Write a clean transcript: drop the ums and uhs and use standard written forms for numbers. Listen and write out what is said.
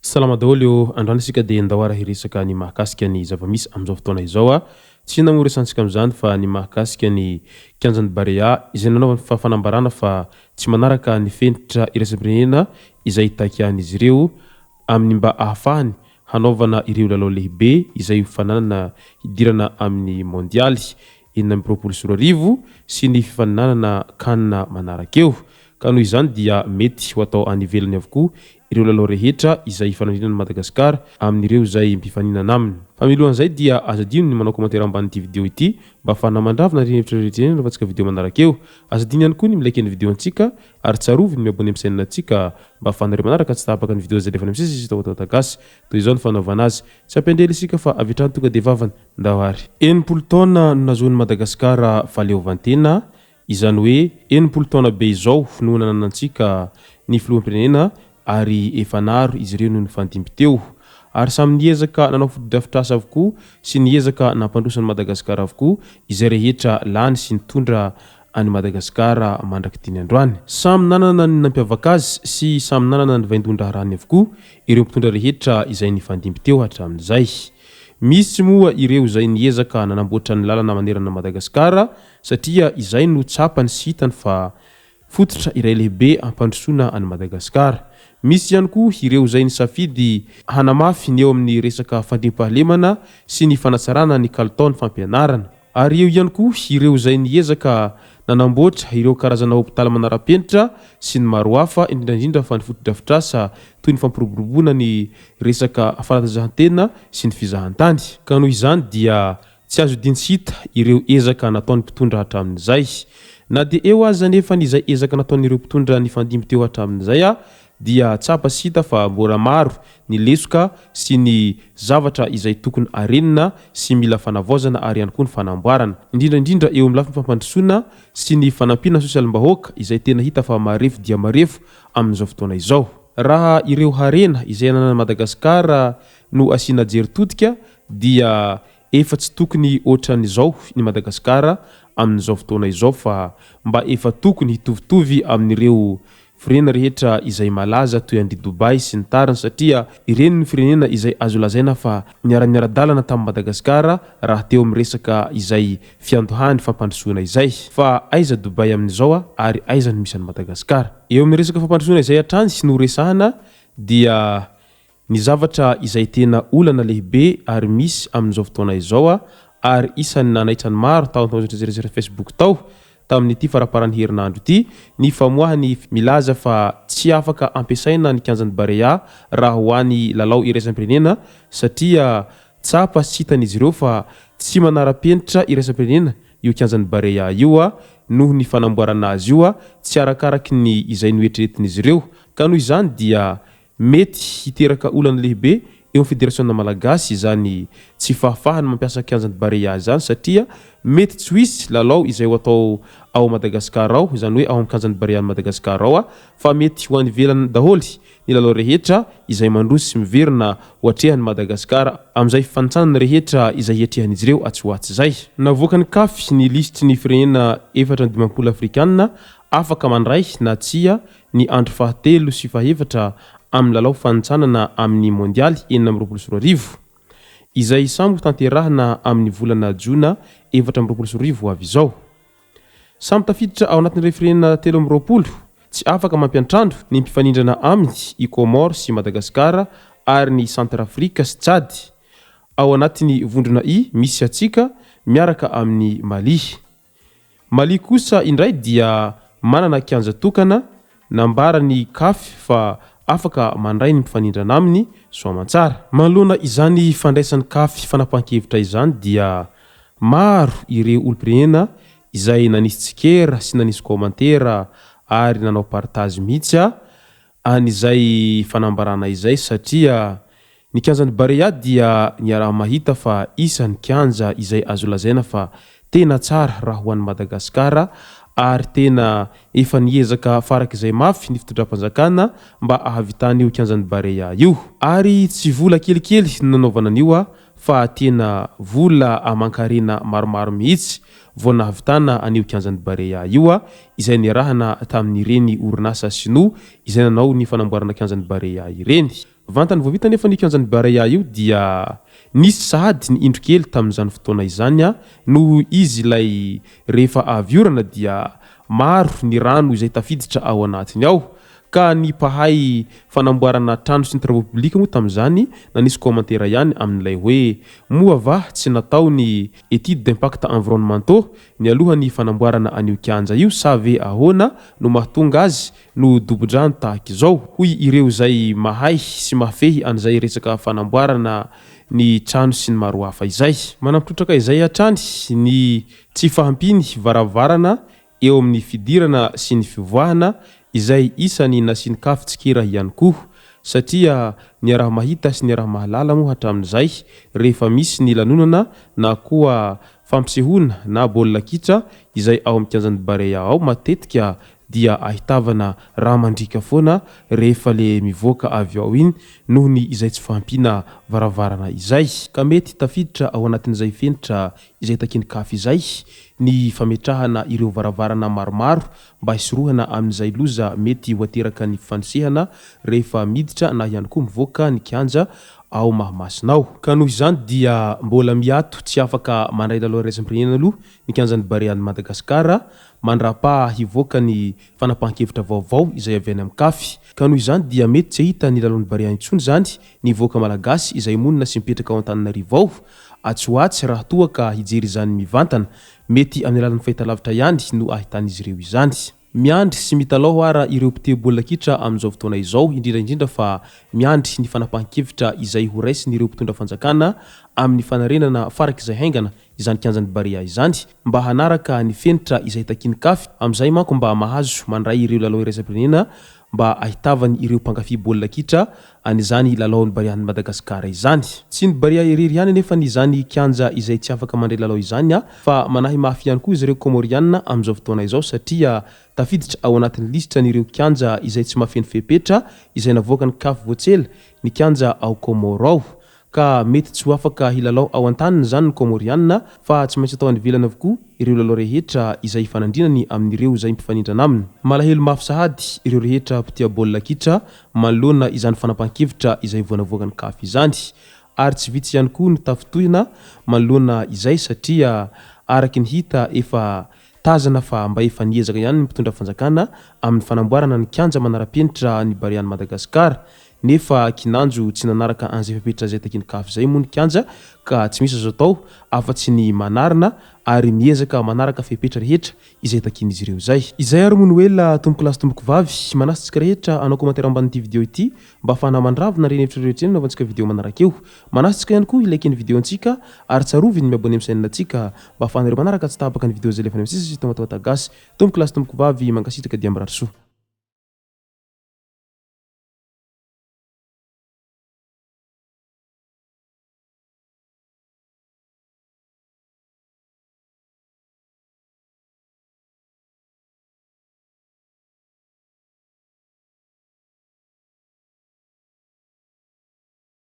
Salama daholo androany sika dia ndao hiresaka ny mahakasika ny zava-misy amin'izao fotoana izao a. Tsy namoresantsika amin'izany fa ny mahakasika ny Kianjan'Ny Barea izay nanaovany fanambarana fa tsy manaraka ny Penitra iraisam-pirenena izay takian'izy ireo amin'ny mba ahafahany hanaovana ireo lalao lehibe izay fananana hidirana amin'ny mondialy enina amby roapolo sy roa arivo sy ny fifaninanana kanina manarakeo. Ka noho izany dia mety ho atao any ivelany avokoa ireo lalao rehetra izay fanandrinana Madagasikara amin'ireo izay mpifaninana aminy. Fa milohan'izay dia azo adino ny manao commentaire ambanin'ity vidéo ity mba ahafahana mandravina ireny hevitra rehetra ireny rehefa vidéo manarakeo. Azo adino ihany koa ny milike ny vidéo antsika ary tsarovy ny miabone amin'ny chaîne antsika mba ahafahanareo manaraka tsy tahapaka ny vidéo izay lefana misy WATAWATA GASY toy izao ny fanaovana azy. Tsy ampendrely isika fa avitrany tonga dia vavany ndahary. 90 taona no nahazoan'ny Madagasikara fahaleovantena, izany hoe 90 taona be izao no nananantsika ny filoham-pirenena ary efanaro izy ireo no nifandimby teo ary samy niezaka nanao fotodrafitrasa avokoa sy niezaka nampandrosan'ny Madagasikara avokoa izay rehetra lany sy nitondra any Madagasikara mandrakitiny androany. Samy nanana ny nampiavaka azy sy samy nanana ny vaindondra harany avokoa ireo mpitondra rehetra izay nifandimby teo hatramin'izay. Misy moa ireo izay niezaka nanamboatra ny lalana manerana Madagasikara satria izay no tsapany sy hitany fa fototra iray lehibe ampandrosoana any Madagasikara. Misy ihany koa ireo izay nisafidy hanamafy ny eo amin'ny resaka fandriam-pahalemana sy ny fanatsarana ny kalitaon'ny fampianarana. Ary eo ihany koa ireo izay niezaka nanamboatra ireo karazana hopitaly Manara Penitra sy ny maro hafa indrindra fa ny fotodrafitrasa toy ny fampiroboroboana ny resaka fanazavana sy ny fizahantany. Ka noho izany dia tsy azo dinsita ireo ezaka nataon'ny mpitondra hatramin'izay. Na dia eo aza nefa n'izay ezaka nataon'ireo mpitondra ny fandimby teo hatramin'izay dia tsapa sita fa mbola maro ny lesoka sy ny zavatra izay tokony arenina sy mila fanavaozana ary ihany koa ny fanamboarana indrindra eo amin'ny lafiny fampandrosoana sy ny fanampiana sosialim-bahoaka izay tena hita fa marefo dia marefo amin'izao fotoana izao. Raha ireo harena izay nanana Madagasikara no asiana jery totika dia efa tsy tokony ohatran'izao ny Madagasikara amin'izao fotoana izao fa mba efa tokony hitovitovy amin'ireo firenena rehetra izay malaza toy an'i Dubai sy ny tariny satria ireny ny firenena izay azo lazaina fa niara-dalana tamin'ny Madagasikara raha teo amin'ny resaka izay fiantohany fampandrosoana izay. Fa aiza Dubai amin'izao ary aiza ny misy an'i Madagasikara. Eo amin'ny resaka fampandrosoana izay hatrany sy no resahana dia ny zavatra izay tena olana lehibe ary misy amin'izao fotoana izao ary isan'ny nanaitra ny maro tao an'izay Facebook tao tamin'ity faraparan'ny herinandro ity ny famoahany milaza fa tsy afaka ampiasaina ny Kianjan'Ny Barea raha ho any lalao iraisam-pirenena satria tsapa sy hitan'izy ireo fa tsy manara Penitra iraisam-pirenena io Kianjan'Ny Barea io noho ny fanamboarana azy io tsy arakaraky ny izay noetreretin'izy ireo. Ka noho izany dia mety hiteraka olana lehibe eo amin'ny federasiona malagasy izany tsy fahafahany mampiasa Kianjan'Ny Barea zany satria mety tsy hisy lalao izay atao ao Madagasikara ao izany hoe ao amin'ny Kianjan'Ny Barea Madagasikara ao fa mety ho any ivelany daholy ny lalao rehetra izay mandroso sy miverina ho atrehan'ny Madagasikara amin'izay fanitsanana rehetra izay atrehan'izy ireo atsy zay. Navoaka ny CAF ny lisitry ny firenena 450 afrikanina afaka mandray na tsia ny andro fahatelo sy fahefatra amin'ny lalao fanitsanana amin'ny mondialy enina amby roapolo sy roa arivo izay samby tanterahana amin'ny volana Jona 4 sy roa arivo avy izao. Samy tafiditra ao anatin'ireo firenena 3 tsy afaka mampiantrandro ny mpifanindrana aminy i Comores sy Madagasikara ary ny Centrafrika sy Tchad. Ao anatin'ny vondrona misy atsika miaraka amin'ny Mali kosa indray dia manana kianja tokana nambara ny CAF fa afaka mandray ny mpifanindrana aminy soamantsara. Manoloana izany fandraisan'ny CAF fanapahan-kevitra izany dia maro ireo olom-pirenena izay nanisy tsikera sy nanisy commentaire ary nanao partage mihitsy an'izay fanambarana izay satria ny Kianjan'Ny Barea dia niara mahita fa isan'ny kianja izay azo lazaina fa tena tsara raha ho an'ny Madagasikara ary tena efa niezaka farak'izay mafy ny fitondram-panjakana mba ahavitany io Kianjan'Ny Barea io. Ary tsy vola kelikely nanaovana an'io fa tena vola amankarena maromaro mihitsy vao nahavitana an'io Kianjan'Ny Barea io izay niarahana tamin'ireny orinasa sinoa izay nanao ny fanamboarana Kianjan'Ny Barea ireny. vantany vao vita nefa ny Kianjan'Ny Barea io dia nisy sahady ny indro kely tamin'izany fotoana izany no izy ilay rehefa avy orana dia maro ny rano izay tafiditra ao anatiny ao ka ny pahay fanamboarana trano sy ny travaux publics moa tamin'izany na nisy commentaire ihany amin'ilay hoe moa va tsy natao ny étude d'impact environnementaux ny alohany fanamboarana an'io kianja io sa ve ahoana no mahatonga azy no dobo-drano tahaka izao hoy ireo zay mahay sy mafehy an'izay resaka fanamboarana ny trano sy ny maro hafa izay manampitrotraka izay hatrany ny tsy fahampiny varavarana eo amin'ny fidirana sy ny fivoahana izay isany nasiny kafitsikira ihany koa satria ny araha mahita sy ny araha mahalala moa hatramin'izay rehefa misy ny lanonana na koa fampisehoana na baolina kitra izay ao amin'ny Kianjan'Ny Barea ao matetika dia ahitavana raha mandrika foana rehefa le mivoaka avy ao iny noho ny izay tsy fahampina varavarana izay ka mety tafiditra ao anatin'izay fenitra izay takiny kafy izay ny fametrahana ireo varavarana maromaro mba hisorohana amin'izay loza mety hoateraka ny fifanisehana rehefa miditra na ihany koa mivoaka ny kianja ao mahamasinao ka noho izany dia mbola miato tsy afaka mandray lalao raisam-pirenena aloha ny Kianjan'Ny Barea ny Madagasikara mandrapa hivoaka ny fanapahan-kevitra vaovao izay avy any amin'ny kafy ka noho izany dia mety tsy hita ny lalao ny Barea intsony zany ny voaka malagasy izay monina sy mipetraka ao Antananarivo ao atsoatsy raha toa ka hijery izany mivantana mety amin'ny alalan'ny fahitalavitra ihany no ahitan'izy ireo izany miandry sy mitalao ara ireo mpitebolina kitra amin'izao fotoana izao indrindra fa miandry ny fanapahan-kevitra izay ho raisiny ireo mpitondra fanjakana amin'ny fanarenana farak'izay haingana izany Kianjan'Ny Barea izany mba hanaraka ny fenitra izay takiny kafy amin'izay manko mba mahazo mandray ireo lalao iraisam-pirenena mba ahitavany ireo mpankafy baolina kitra an'izany lalaon'ny Barean'ny Madagasikara izany tsy ny Barea irery ihany nefa n'izany kianja izay tsy afaka mandray lalao izany fa manahy mafy ihany koa izy ireo komorianina amin'izao fotoana izao satria tafiditra ao anatin'ny lisitra n'ireo kianja izay tsy mahafeno fepetra izay navoaka ny kafy voatsela ny kianja ao Komoro ao ka mety tsy ho afaka hilalao ao an-taniny zany ny komorianina fa tsy maintsy atao anivelana avokoa ireo lalao rehetra izay fanandrinany amin'ireo izay mpifanindrana aminy malahelo mafy sahady ireo rehetra mpitia baolina kitra manoloana izany fanapahan-kevitra izay voanavoaka ny kafy izany ary tsy vitsy ihany koa ny tafitohina manoloana izay satria araky ny hita efa tazana fa mba efa niezaka ihany ny mpitondra fanjakana amin'ny fanamboarana ny kianja manara-penitra ny Barean'ny Madagasikara nefa kinanjo tsy nanaraka an'izay fepetra zay takiny kafy zay moa ny kianja ka tsy misy azo atao afa-tsy ny manarina ary miezaka manaraka fepetra rehetra izay takin'izy ireo izay ary moa noela tomboko lasy tomboko vavy manasitsika rehetra anao commentaire ambanin'ity video ity mba afahana mandravona reny hevitra rehetra eny novantsika video manarakeo manasitsika ihany koa ilaiky ny video antsika ary tsarovy ny miabone amin'ny chaîne antsika mba afahanareo manaraka tsy tabaka ny video zay lefa ny amsisy WATAWATA GASY tomboko lasy tomboko vavy mankasitraka dia miratsoa